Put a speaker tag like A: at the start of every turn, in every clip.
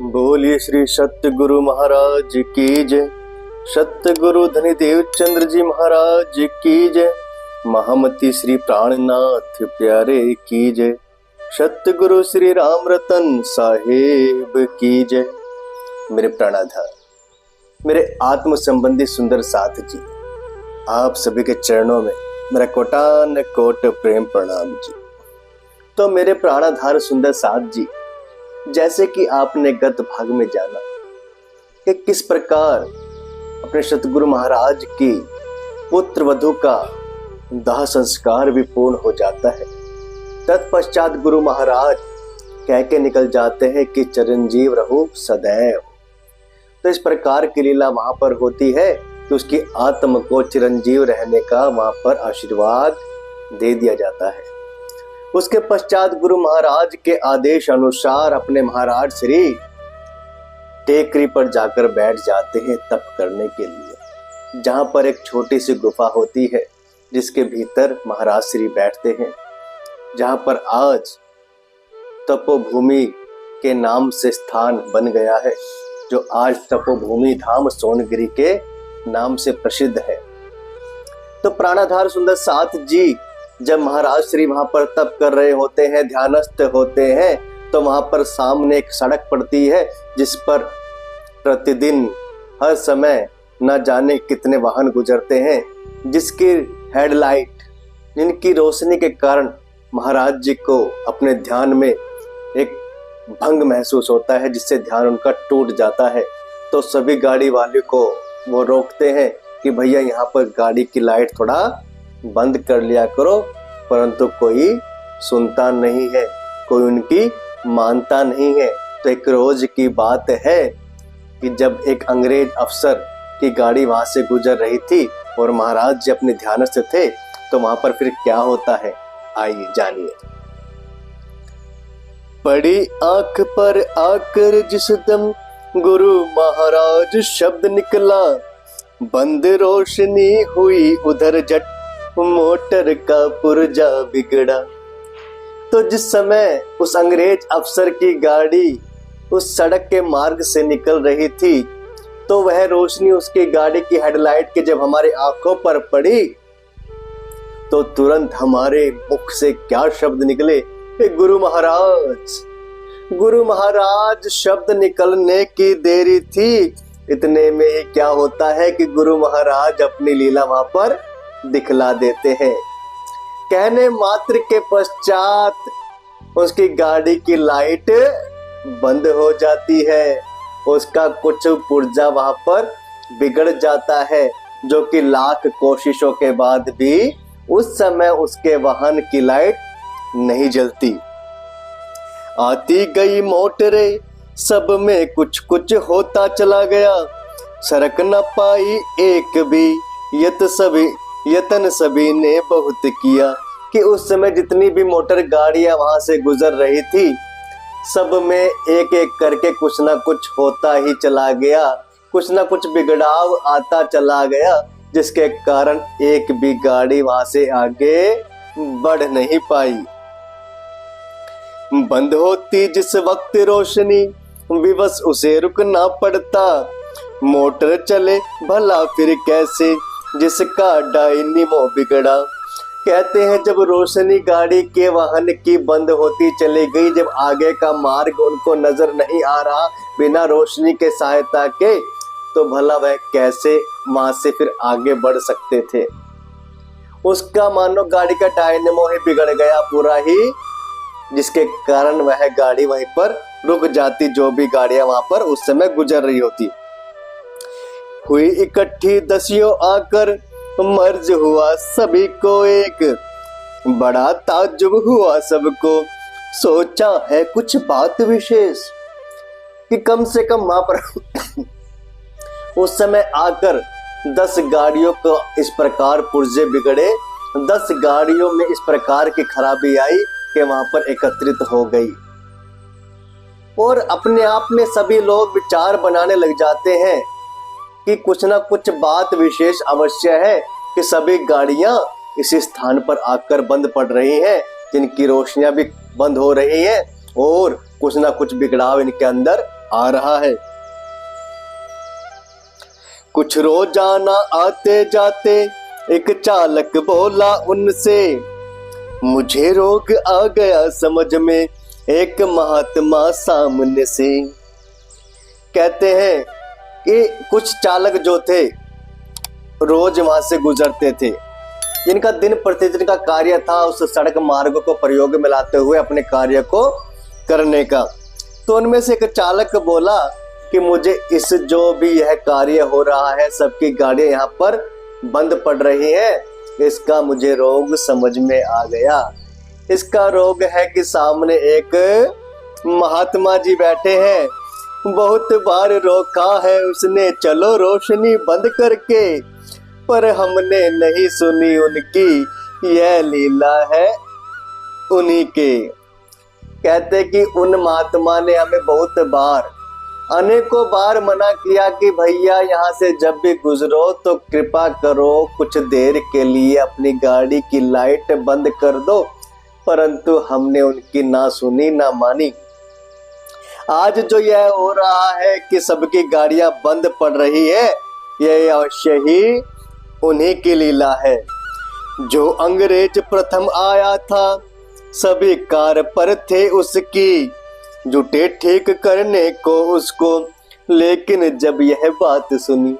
A: बोलिए श्री सतगुरु महाराज की जय। सतगुरु धनीदेव चंद्र जी महाराज की जय। महामती श्री प्राणनाथ प्यारे की जय। सतगुरु श्री राम रतन साहेब की जय। मेरे प्राणाधार, मेरे आत्म संबंधी सुंदर साथ जी, आप सभी के चरणों में मेरा कोटान कोट प्रेम प्रणाम जी। तो मेरे प्राणाधार सुंदर साथ जी, जैसे कि आपने गत भाग में जाना कि किस प्रकार अपने सतगुरु महाराज की पुत्र वधू का दाह संस्कार भी पूर्ण हो जाता है। तत्पश्चात गुरु महाराज कह के निकल जाते हैं कि चिरंजीव रहो सदैव। तो इस प्रकार की लीला वहां पर होती है कि उसकी आत्म को चिरंजीव रहने का वहां पर आशीर्वाद दे दिया जाता है। उसके पश्चात गुरु महाराज के आदेश अनुसार अपने महाराज श्री टेकरी पर जाकर बैठ जाते हैं तप करने के लिए, जहां पर एक छोटी सी गुफा होती है जिसके भीतर महाराज श्री बैठते हैं, जहां पर आज तपोभूमि के नाम से स्थान बन गया है, जो आज तपोभूमि धाम सोनगिरी के नाम से प्रसिद्ध है। तो प्राणाधार सुंदर साथ जी, जब महाराज श्री वहां पर तप कर रहे होते हैं, ध्यानस्थ होते हैं, तो वहां पर सामने एक सड़क पड़ती है जिस पर प्रतिदिन हर समय न जाने कितने वाहन गुजरते हैं, जिसकी हेडलाइट, जिनकी रोशनी के कारण महाराज जी को अपने ध्यान में एक भंग महसूस होता है, जिससे ध्यान उनका टूट जाता है। तो सभी गाड़ी वाले को वो रोकते हैं कि भैया यहाँ पर गाड़ी की लाइट थोड़ा बंद कर लिया करो, परंतु कोई सुनता नहीं है, कोई उनकी मानता नहीं है। तो एक रोज की बात है कि जब एक अंग्रेज अफसर की गाड़ी वहां से गुजर रही थी और महाराज जी अपने ध्यानस्थ थे, तो वहां पर फिर क्या होता है, आइए जानिए। पड़ी आंख पर आकर जिस दम गुरु महाराज शब्द निकला, बंद रोशनी हुई उधर जट मोटर का पुर्जा बिगड़ा। तो जिस समय उस अंग्रेज अफसर की गाड़ी उस सड़क के मार्ग से निकल रही थी, तो वह रोशनी उसकी गाड़ी की हेडलाइट के जब हमारे आंखों पर पड़ी, तो तुरंत हमारे मुख से क्या शब्द निकले, गुरु महाराज। गुरु महाराज शब्द निकलने की देरी थी, इतने में ही क्या होता है कि गुरु महाराज अपनी लीला वहां पर दिखला देते हैं। कहने मात्र के पश्चात उसकी गाड़ी की लाइट बंद हो जाती है, उसका कुछ पुर्जा वहां पर बिगड़ जाता है, जो कि लाख कोशिशों के बाद भी उस समय उसके वाहन की लाइट नहीं जलती। आती गई मोटरें सब में कुछ कुछ होता चला गया, सरक न पाई एक भी, यतन सभी ने बहुत किया। कि उस समय जितनी भी मोटर गाड़ियां वहां से गुजर रही थी, सब में एक एक करके कुछ ना कुछ होता ही चला गया, कुछ ना कुछ बिगड़ाव आता चला गया, जिसके कारण एक भी गाड़ी वहां से आगे बढ़ नहीं पाई। बंद होती जिस वक्त रोशनी, विवश उसे रुकना पड़ता, मोटर चले भला फिर कैसे, जिसका डायनेमो बिगड़ा। कहते हैं जब रोशनी गाड़ी के वाहन की बंद होती चली गई, जब आगे का मार्ग उनको नजर नहीं आ रहा बिना रोशनी के सहायता के, तो भला वह कैसे वहां से फिर आगे बढ़ सकते थे। उसका मानो गाड़ी का डायनेमो ही बिगड़ गया पूरा ही, जिसके कारण वह गाड़ी वहीं पर रुक जाती, जो भी गाड़ियां वहां पर उस समय गुजर रही होती। हुई इकट्ठी दसियों आकर, मर्ज हुआ सभी को एक, बड़ा ताज्जुब हुआ सबको, सोचा है कुछ बात विशेष। कि कम से कम वहां पर उस समय आकर 10 गाड़ियों को इस प्रकार पुर्जे बिगड़े, 10 गाड़ियों में इस प्रकार की खराबी आई कि वहां पर एकत्रित हो गई। और अपने आप में सभी लोग विचार बनाने लग जाते हैं कि कुछ ना कुछ बात विशेष अवश्य है कि सभी गाड़ियां इसी स्थान पर आकर बंद पड़ रही हैं, जिनकी रोशनियां भी बंद हो रही हैं और कुछ ना कुछ बिगड़ाव इनके अंदर आ रहा है। कुछ रोजाना आते जाते एक चालक बोला उनसे, मुझे रोग आ गया समझ में एक महात्मा सामने से। कहते हैं कि कुछ चालक जो थे रोज वहां से गुजरते थे, जिनका दिन प्रतिदिन का कार्य था उस सड़क मार्ग को प्रयोग में लाते हुए अपने कार्य को करने का। तो उनमें से एक चालक बोला कि मुझे इस जो भी यह कार्य हो रहा है, सबकी गाड़ियां यहाँ पर बंद पड़ रही हैं, इसका मुझे रोग समझ में आ गया। इसका रोग है कि सामने एक महात्मा जी बैठे हैं, बहुत बार रोका है उसने चलो रोशनी बंद करके, पर हमने नहीं सुनी उनकी, यह लीला है उन्हीं के। कहते कि उन महात्मा ने हमें बहुत बार, अनेकों बार मना किया कि भैया यहाँ से जब भी गुजरो तो कृपा करो कुछ देर के लिए अपनी गाड़ी की लाइट बंद कर दो, परंतु हमने उनकी ना सुनी ना मानी। आज जो यह हो रहा है कि सबकी गाड़ियां बंद पड़ रही है, यह अवश्य ही उन्हीं की लीला है। जो अंग्रेज प्रथम आया था सभी कार पर थे उसकी, जुटे ठीक करने को उसको, लेकिन जब यह बात सुनी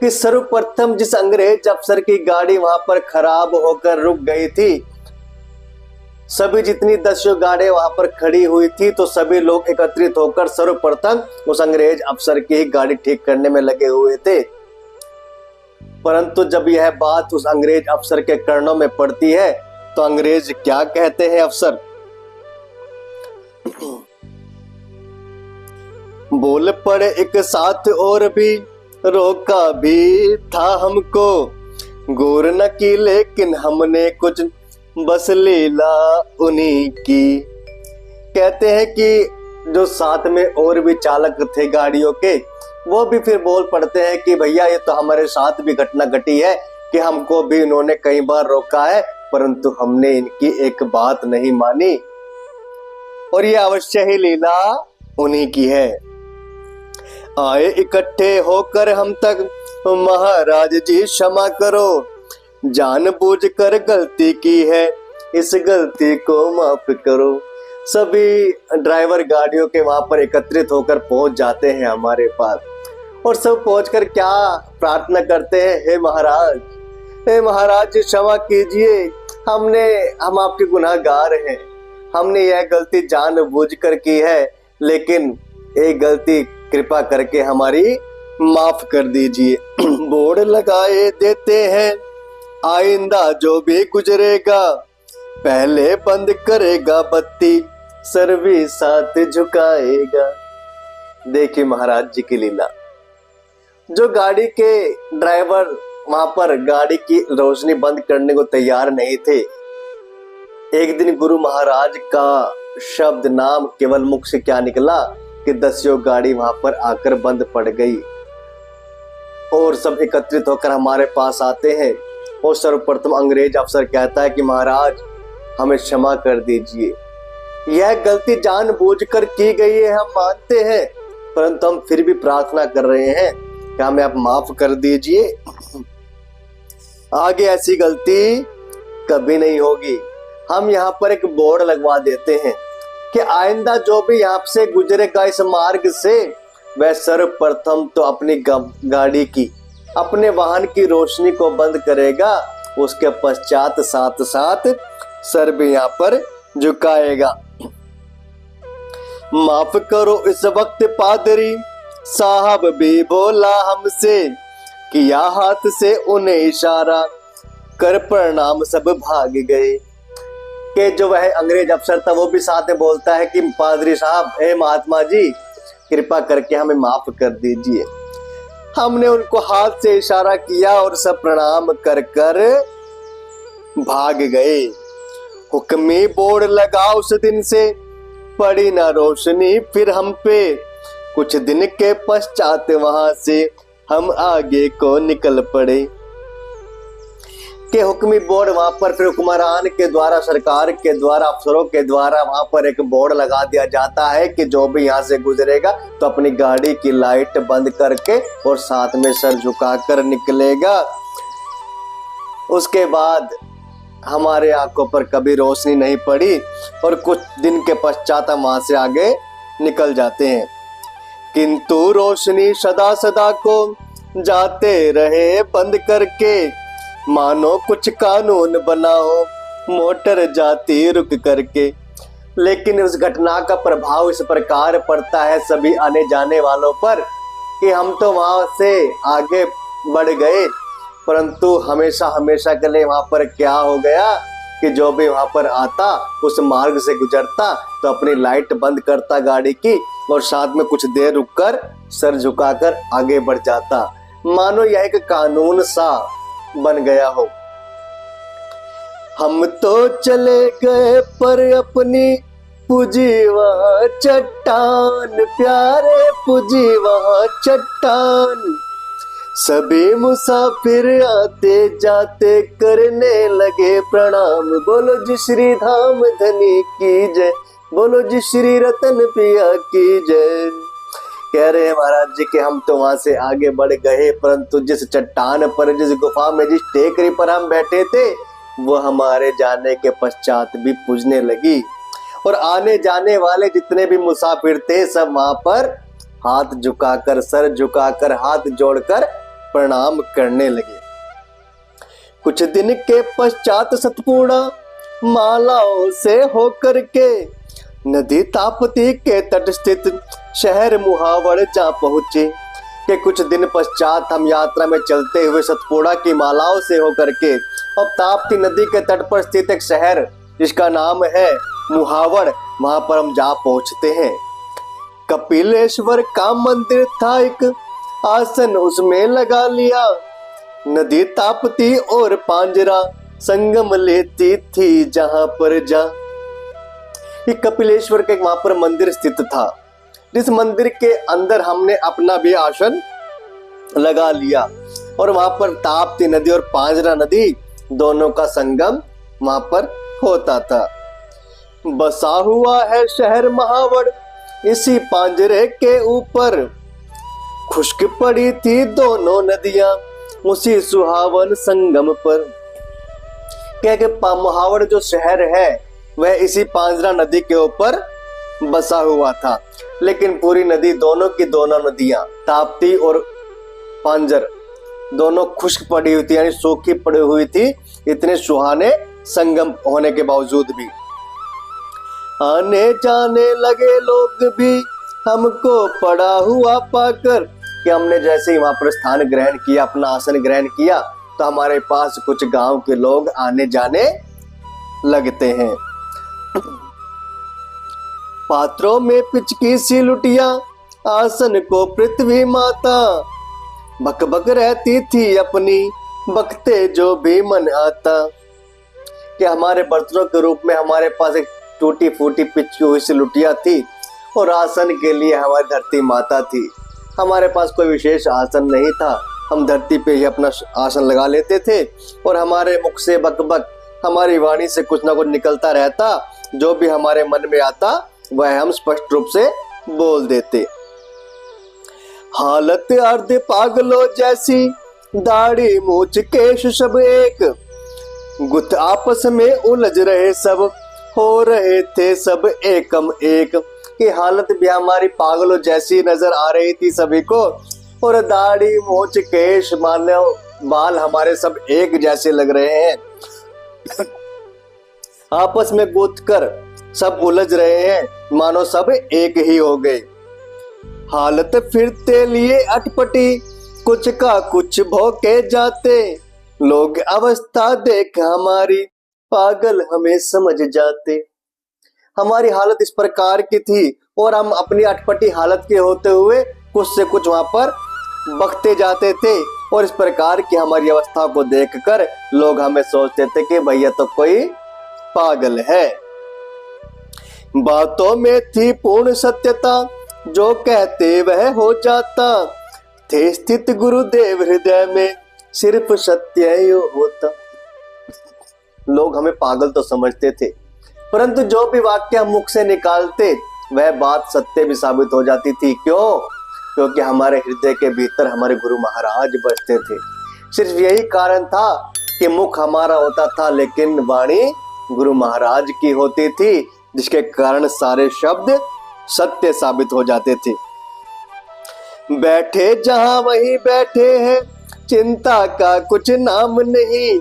A: कि सर्वप्रथम जिस अंग्रेज अफसर की गाड़ी वहां पर खराब होकर रुक गई थी, सभी जितनी 10 गाड़ियां वहां पर खड़ी हुई थी, तो सभी लोग एकत्रित होकर सर्वप्रथम उस अंग्रेज अफसर की ही गाड़ी ठीक करने में लगे हुए थे। परंतु जब यह बात उस अंग्रेज अफसर के कर्णों में पड़ती है तो अंग्रेज क्या कहते हैं अफसर, बोल पड़े एक साथ और भी, रोका भी था हमको, गौर न की लेकिन हमने कुछ, बस लीला उन्हीं की। कहते हैं कि जो साथ में और भी चालक थे गाड़ियों के, वो भी फिर बोल पड़ते हैं कि भैया ये तो हमारे साथ भी घटना घटी है कि हमको भी इन्होंने कई बार रोका है, परंतु हमने इनकी एक बात नहीं मानी, और ये अवश्य ही लीला उन्हीं की है। आए इकट्ठे होकर हम तक, महाराज जी क्षमा करो, जानबूझकर गलती की है, इस गलती को माफ करो। सभी ड्राइवर गाड़ियों के वहां पर एकत्रित होकर पहुंच जाते हैं हमारे पास, और सब पहुंचकर क्या प्रार्थना करते हैं, हे महाराज जी क्षमा कीजिए, हम आपके गुनाहगार हैं, हमने यह गलती जानबूझकर की है, लेकिन एक गलती कृपा करके हमारी माफ कर दीजिए। बोर्ड लगाए देते हैं, आइंदा जो भी गुजरेगा पहले बंद करेगा बत्ती, सर भी साथ झुकाएगा। देखिए महाराज जी की लीला। जो गाड़ी के ड्राइवर वहां पर गाड़ी की रोशनी बंद करने को तैयार नहीं थे, एक दिन गुरु महाराज का शब्द नाम केवल मुख से क्या निकला कि 10 गाड़ी वहां पर आकर बंद पड़ गई, और सब एकत्रित होकर हमारे पास आते हैं, और सर्वप्रथम अंग्रेज अफसर कहता है कि महाराज हमें क्षमा कर दीजिए, यह गलती जानबूझकर की गई है, हम मानते हैं, परंतु हम फिर भी प्रार्थना कर रहे हैं कि हमें आप माफ कर दीजिए, आगे ऐसी गलती कभी नहीं होगी। हम यहाँ पर एक बोर्ड लगवा देते हैं कि आइंदा जो भी यहाँ से गुजरेगा इस मार्ग से, वह सर्वप्रथम तो अपनी गाड़ी की, अपने वाहन की रोशनी को बंद करेगा, उसके पश्चात साथ साथ सर भी यहाँ पर झुकाएगा। माफ करो इस वक्त पादरी साहब भी बोला हमसे, किया हाथ से उन्हें इशारा, कर प्रणाम सब भाग गए। कि जो वह अंग्रेज अफसर था वो भी साथ में बोलता है कि पादरी साहब, हे महात्मा जी कृपा करके हमें माफ कर दीजिए। हमने उनको हाथ से इशारा किया और सब प्रणाम कर कर भाग गए। हुक्मी बोर्ड लगा उस दिन से, पड़ी ना रोशनी फिर हम पे, कुछ दिन के पश्चात वहां से हम आगे को निकल पड़े। के हुक्मी बोर्ड वहां पर फिर हुक्मरान के द्वारा, सरकार के द्वारा, अफसरों के द्वारा वहां पर एक बोर्ड लगा दिया जाता है कि जो भी यहाँ से गुजरेगा तो अपनी गाड़ी की लाइट बंद करके और साथ में सर झुकाकर निकलेगा। उसके बाद हमारे आंखों पर कभी रोशनी नहीं पड़ी और कुछ दिन के पश्चात हम वहां से आगे निकल जाते हैं। किंतु रोशनी सदा सदा को जाते रहे बंद करके, मानो कुछ कानून बनाओ मोटर जाती रुक करके। लेकिन उस घटना का प्रभाव इस प्रकार पड़ता है सभी आने जाने वालों पर कि हम तो वहां से आगे बढ़ गए, परंतु हमेशा हमेशा के लिए वहां पर क्या हो गया कि जो भी वहां पर आता, उस मार्ग से गुजरता तो अपनी लाइट बंद करता गाड़ी की और साथ में कुछ देर रुककर सर झुकाकर आगे बढ़ जाता, मानो यह एक कानून सा बन गया हो। हम तो चले गए पर अपनी पूजी वहाँ चट्टान, प्यारे पूजी वहाँ चट्टान। सभी मुसाफिर आते जाते करने लगे प्रणाम, बोलो जी श्री धाम धनी की जय, बोलो जी श्री रतन पिया की जय। कह रहे हैं महाराज जी कि हम तो वहां से आगे बढ़ गए, परंतु जिस चट्टान पर, जिस गुफा में, जिस टेकरी पर हम बैठे थे वो हमारे जाने के पश्चात भी पूजने लगी और आने जाने वाले जितने भी मुसाफिर थे सब वहां पर हाथ झुकाकर, सर झुकाकर, हाथ जोड़कर प्रणाम करने लगे। कुछ दिन के पश्चात सतपूर्णा मालाओं से होकर के नदी ताप्ती के तट स्थित शहर मुहावड़ जा पहुंचे। के कुछ दिन पश्चात हम यात्रा में चलते हुए सतपूर्णा की मालाओं से होकर के और ताप्ती नदी के तट पर स्थित एक शहर जिसका नाम है मुहावड़, वहां पर हम जा पहुंचते हैं। कपिलेश्वर का मंदिर था, एक आसन उसमें लगा लिया, नदी ताप्ती और पांजरा संगम लेती थी जहां पर जा। ये कपिलेश्वर के वहां पर मंदिर स्थित था, जिस मंदिर के अंदर हमने अपना भी आसन लगा लिया और वहां पर ताप्ती नदी और पांजरा नदी दोनों का संगम वहां पर होता था। बसा हुआ है शहर महावड़ इसी पांजरे के ऊपर, खुश्क पड़ी थी दोनों नदियां उसी सुहावन संगम पर। क्या कि मुहावड़ जो शहर है वह इसी पांजरा नदी के ऊपर बसा हुआ था, लेकिन पूरी नदी, दोनों की दोनों नदियां ताप्ती और पांजर दोनों खुश्क पड़ी हुई थी, यानी सूखी पड़ी हुई थी, इतने सुहाने संगम होने के बावजूद भी। आने जाने लगे लोग भी हमको पड़ा हुआ पाकर, कि हमने जैसे ही वहां पर स्थान ग्रहण किया, अपना आसन ग्रहण किया, तो हमारे पास कुछ गांव के लोग आने जाने लगते हैं। पात्रों में पिचकी सी लुटिया आसन को पृथ्वी माता, बक बक रहती थी अपनी बकते जो भी मन आता। कि हमारे बर्तनों के रूप में हमारे पास एक टूटी फूटी पिचकी हुई सी लुटिया थी और आसन के लिए हमारी धरती माता थी। हमारे पास कोई विशेष आसन नहीं था, हम धरती पे ही अपना आसन लगा लेते थे और हमारे मुख से बक बक, हमारी वाणी से कुछ ना कुछ निकलता रहता, जो भी हमारे मन में आता वह हम स्पष्ट रूप से बोल देते। हालत अर्ध पागलों जैसी, दाढ़ी मूछ केश सब एक, गुथ आपस में उलझ रहे सब, हो रहे थे सब एकम एक। की हालत भी हमारी पागलों जैसी नजर आ रही थी सभी को, और दाढ़ी मूछ केश मानो बाल हमारे सब एक जैसे लग रहे हैं, आपस में गूंथ कर सब उलझ रहे हैं, मानो सब एक ही हो गए। हालत फिरते लिए अटपटी, कुछ का कुछ भौंके जाते, लोग अवस्था देख हमारी पागल हमें समझ जाते। हमारी हालत इस प्रकार की थी और हम अपनी अटपटी हालत के होते हुए कुछ से कुछ वहां पर बकते जाते थे, और इस प्रकार की हमारी अवस्था को देखकर लोग हमें सोचते थे कि भैया तो कोई पागल है। बातों में थी पूर्ण सत्यता, जो कहते वह हो जाता, थे स्थित गुरुदेव हृदय में, सिर्फ सत्य यो होता। लोग हमें पागल तो समझते थे, परंतु जो भी वाक्य हम मुख से निकालते वह बात सत्य भी साबित हो जाती थी। क्यों? क्योंकि हमारे हृदय के भीतर हमारे गुरु महाराज बसते थे। सिर्फ यही कारण था कि मुख हमारा होता था लेकिन वाणी गुरु महाराज की होती थी, जिसके कारण सारे शब्द सत्य साबित हो जाते थे। बैठे जहां वहीं बैठे हैं, चिंता का कुछ नाम नहीं,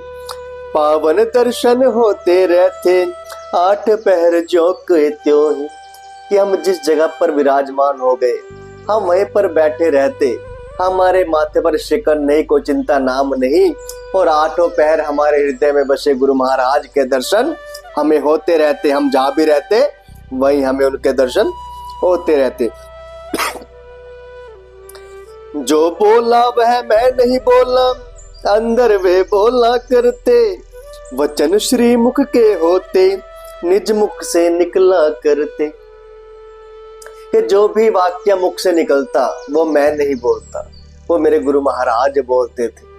A: पावन दर्शन होते रहते, 8 पहर जो के त्यों ही। कि हम जिस जगह पर विराजमान हो गए हम वहीं पर बैठे रहते, हमारे माथे पर शिकन नहीं, कोई चिंता नाम नहीं, और 8 पहर हमारे हृदय में बसे गुरु महाराज के दर्शन हमें होते रहते। हम जहाँ भी रहते वहीं हमें उनके दर्शन होते रहते। जो बोला वह मैं नहीं बोला, अंदर वे बोला करते, वचन श्री मुख के होते, निज मुख से निकला करते। कि जो भी वाक्य मुख से निकलता वो मैं नहीं बोलता, वो मेरे गुरु महाराज बोलते थे।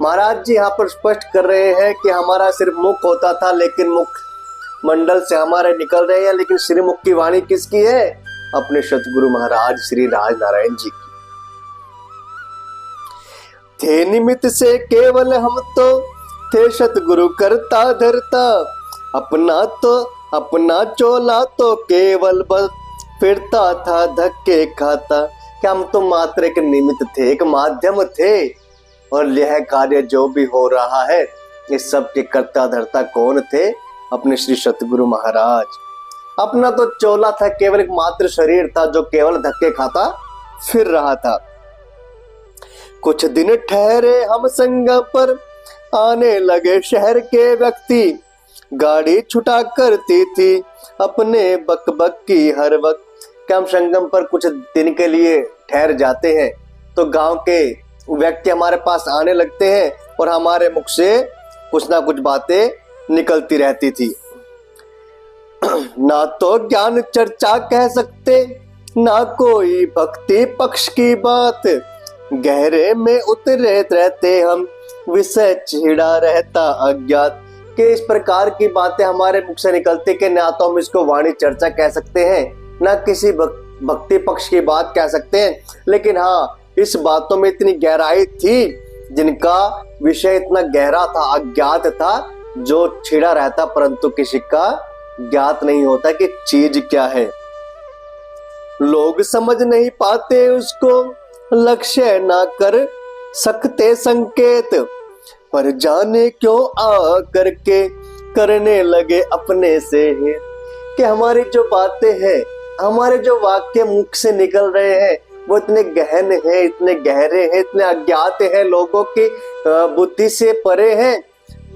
A: महाराज जी यहाँ पर स्पष्ट कर रहे हैं कि हमारा सिर्फ मुख होता था, लेकिन मुख मंडल से हमारे निकल रहे हैं, लेकिन श्रीमुख की वाणी किसकी है? अपने सतगुरु महाराज श्री राज नारायण जी की। थे निमित्त से केवल हम तो, थे सतगुरु करता धरता, अपना चोला तो केवल बस फिरता था धक्के खाता। क्या हम तो मात्र एक निमित्त थे, एक माध्यम थे, और यह कार्य जो भी हो रहा है इस सब के करता धरता कौन थे? अपने श्री सतगुरु महाराज। अपना तो चोला था, केवल एक मात्र शरीर था जो केवल धक्के खाता फिर रहा था। कुछ दिन ठहरे हम संगम पर, आने लगे शहर के व्यक्ति, गाड़ी छुटा करती थी अपने बक बक की हर वक्त। कि हम संगम पर कुछ दिन के लिए ठहर जाते हैं तो गांव के व्यक्ति हमारे पास आने लगते हैं और हमारे मुख से कुछ ना कुछ बातें निकलती रहती थी। ना तो ज्ञान चर्चा कह सकते, ना कोई भक्ति पक्ष की बात, गहरे में उतरे रहते हम, विषय छिड़ा रहता अज्ञात। कि इस प्रकार की बातें हमारे मुख से निकलती कि ना तो हम इसको वाणी चर्चा कह सकते हैं, ना किसी भक्ति पक्ष की बात कह सकते हैं, लेकिन हाँ इस बातों में इतनी गहराई थी जिनका विषय इतना गहरा था, अज्ञात था, जो छिड़ा रहता परंतु किसी का ज्ञात नहीं होता कि चीज क्या है। लोग समझ नहीं पाते उसको, लक्ष्य ना कर सकते संकेत, पर जाने क्यों आ करके करने लगे अपने से ही। कि हमारी जो बातें हैं, हमारे जो वाक्य मुख से निकल रहे हैं वो इतने गहन हैं, इतने गहरे हैं, इतने अज्ञात हैं, लोगों की बुद्धि से परे हैं,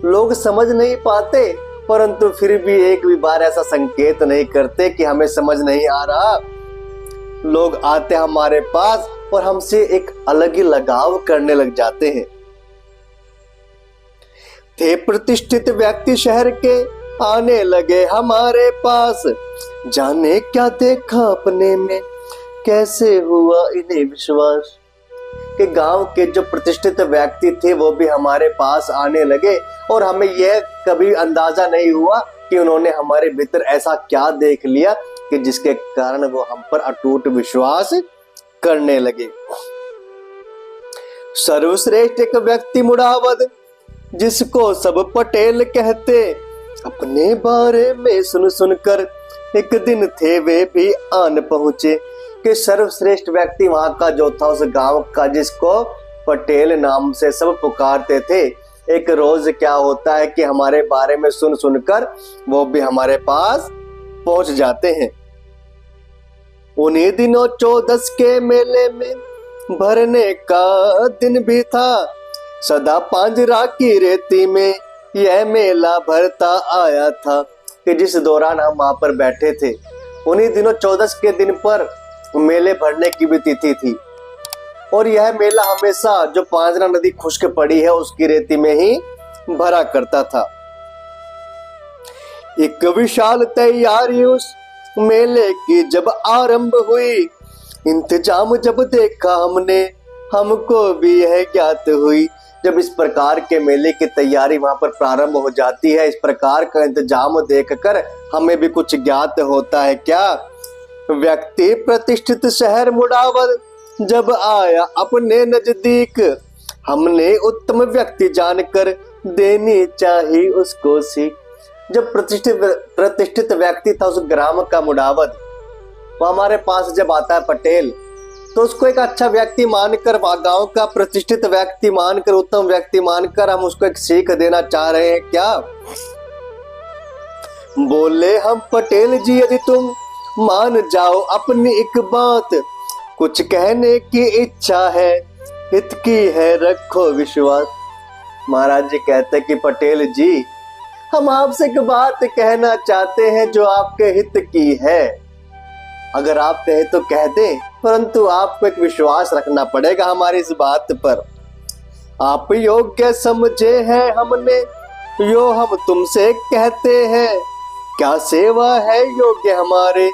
A: लोग समझ नहीं पाते, परंतु फिर भी एक भी बार ऐसा संकेत नहीं करते कि हमें समझ नहीं आ रहा। लोग आते हमारे पास और हमसे एक अलग ही लगाव करने लग जाते हैं। थे प्रतिष्ठित व्यक्ति शहर के, आने लगे हमारे पास, जाने क्या देखा अपने में, कैसे हुआ इन्हें विश्वास। कि गांव के जो प्रतिष्ठित व्यक्ति थे वो भी हमारे पास आने लगे और हमें यह कभी अंदाजा नहीं हुआ कि उन्होंने हमारे भीतर ऐसा क्या देख लिया कि जिसके कारण वो हम पर अटूट विश्वास करने लगे। सर्वश्रेष्ठ एक व्यक्ति मुड़ावद, जिसको सब पटेल कहते, अपने बारे में सुन सुनकर एक दिन थे वे भी आन पहुंचे। कि सर्वश्रेष्ठ व्यक्ति वहां का जो था उस गांव का, जिसको पटेल नाम से सब पुकारते थे, एक रोज क्या होता है कि हमारे बारे में सुन सुनकर वो भी हमारे पास पहुंच जाते हैं। उन्हीं दिनों 14 के मेले में भरने का दिन भी था, सदा पांजरा की रेती में यह मेला भरता आया था। कि जिस दौरान हम वहां पर बैठे थे उन्हीं दिनों 14 के दिन पर मेले भरने की भी तिथि थी, और यह मेला हमेशा जो पांजरा नदी खुश्क पड़ी है उसकी रेती में ही भरा करता था। एक विशाल तैयारी उस मेले की जब आरंभ हुई, इंतजाम जब देखा हमने, हमको भी यह ज्ञात हुई जब इस प्रकार के मेले की तैयारी वहां पर प्रारंभ हो जाती है, इस प्रकार का इंतजाम देखकर हमें भी कुछ ज्ञात होता है। क्या? व्यक्ति प्रतिष्ठित शहर मुड़ावर जब आया अपने नजदीक, हमने उत्तम व्यक्ति जानकर देनी चाहिए उसको सीख। जब प्रतिष्ठित व्यक्ति था उस ग्राम का मुड़ावत, वो हमारे पास जब आता है पटेल, तो उसको एक अच्छा व्यक्ति मानकर, गांव का प्रतिष्ठित व्यक्ति मानकर, उत्तम व्यक्ति मानकर हम उसको एक सीख देना चाह रहे हैं। क्या? बोले हम पटेल जी यदि तुम मान जाओ अपनी एक बात, कुछ कहने की इच्छा है हित की है रखो विश्वास। महाराज जी कहते कि पटेल जी हम आपसे एक बात कहना चाहते हैं जो आपके हित की है। अगर आप कहे तो कह दे, परंतु आपको एक विश्वास रखना पड़ेगा हमारी इस बात पर। आप योग्य समझे हैं हमने यो हम तुमसे कहते हैं, क्या सेवा है योग्य हमारे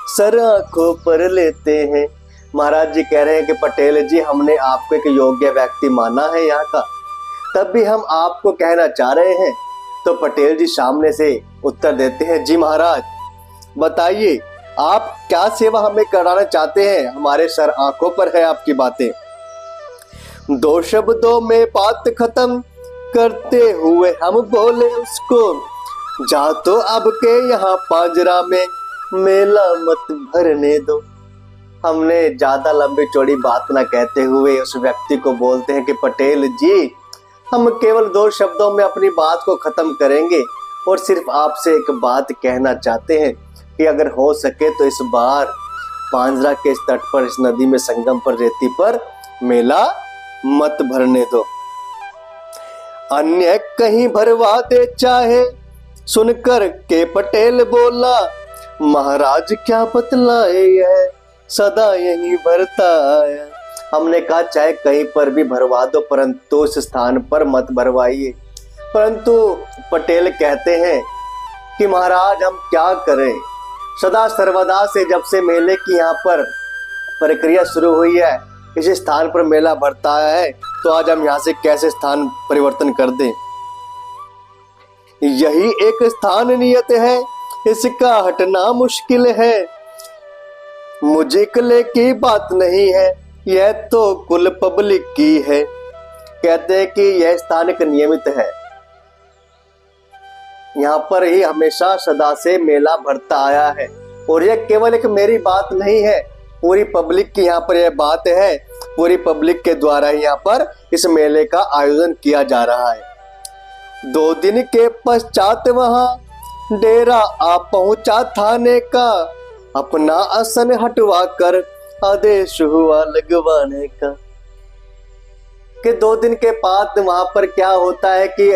A: सर आंखों पर लेते हैं। महाराज जी कह रहे हैं कि पटेल जी हमने आपको एक योग्य व्यक्ति माना है यहाँ का, तब भी हम आपको कहना चाह रहे हैं। तो पटेल जी सामने से उत्तर देते हैं, जी महाराज बताइए आप क्या सेवा हमें कराना चाहते हैं, हमारे सर आंखों पर है आपकी बातें। दो शब्दों में बात खत्म करते हुए हम बोले उसको, जा तो अब के यहाँ पांजरा में मेला मत भरने दो। हमने ज्यादा लंबी चौड़ी बात ना कहते हुए उस व्यक्ति को बोलते हैं कि पटेल जी हम केवल दो शब्दों में अपनी बात को खत्म करेंगे और सिर्फ आपसे एक बात कहना चाहते हैं कि अगर हो सके तो इस बार पांजरा के इस तट पर, इस नदी में संगम पर, रेती पर मेला मत भरने दो, अन्य कहीं भरवा दे चाहे। सुनकर के पटेल बोला, महाराज क्या बतलाए है सदा यही भरता आया। हमने कहा चाहे कहीं पर भी भरवा दो, परंतु उस स्थान पर मत भरवाइए। परंतु पटेल कहते हैं कि महाराज हम क्या करें, सदा सर्वदा से जब से मेले की यहाँ पर प्रक्रिया शुरू हुई है, इस स्थान पर मेला भरता है, तो आज हम यहाँ से कैसे स्थान परिवर्तन कर दें। यही एक स्थान नियत है, इसका हटना मुश्किल है। मुझे कले की बात नहीं है, यह तो कुल पब्लिक की है। कहते हैं कि यह स्थान एक नियमित है, यहाँ पर ही हमेशा सदा से मेला भरता आया है, और यह केवल एक मेरी बात नहीं है, पूरी पब्लिक की यहाँ पर यह बात है। पूरी पब्लिक के द्वारा यहाँ पर इस मेले का आयोजन किया जा रहा है। 2 दिन के पश्चात वहां डेरा आ पहुंचा थाने का, अपना आसन हटवा कर आदेश हुआ लगवाने का। कि 2 दिन के बाद वहां पर क्या होता है कि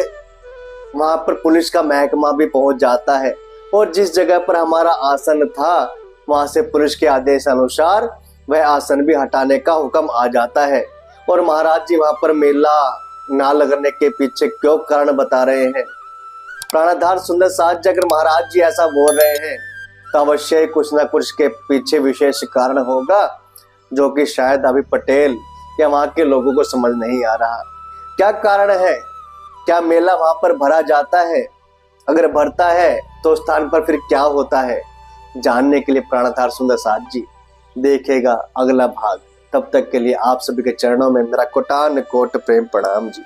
A: वहां पर पुलिस का महकमा भी पहुंच जाता है, और जिस जगह पर हमारा आसन था वहां से पुलिस के आदेश अनुसार वह आसन भी हटाने का हुक्म आ जाता है। और महाराज जी वहां पर मेला ना लगने के पीछे क्यों कारण बता रहे हैं। प्राणधार सुंदर साथ जी अगर महाराज जी ऐसा बोल रहे हैं तो अवश्य कुछ ना कुछ के पीछे विशेष कारण होगा, जो कि शायद अभी पटेल या वहां के लोगों को समझ नहीं आ रहा। क्या कारण है? क्या मेला वहां पर भरा जाता है? अगर भरता है तो स्थान पर फिर क्या होता है? जानने के लिए प्राणधार सुंदर साथ जी देखेगा अगला भाग। तब तक के लिए आप सभी के चरणों में मेरा कोटान कोट प्रेम प्रणाम जी।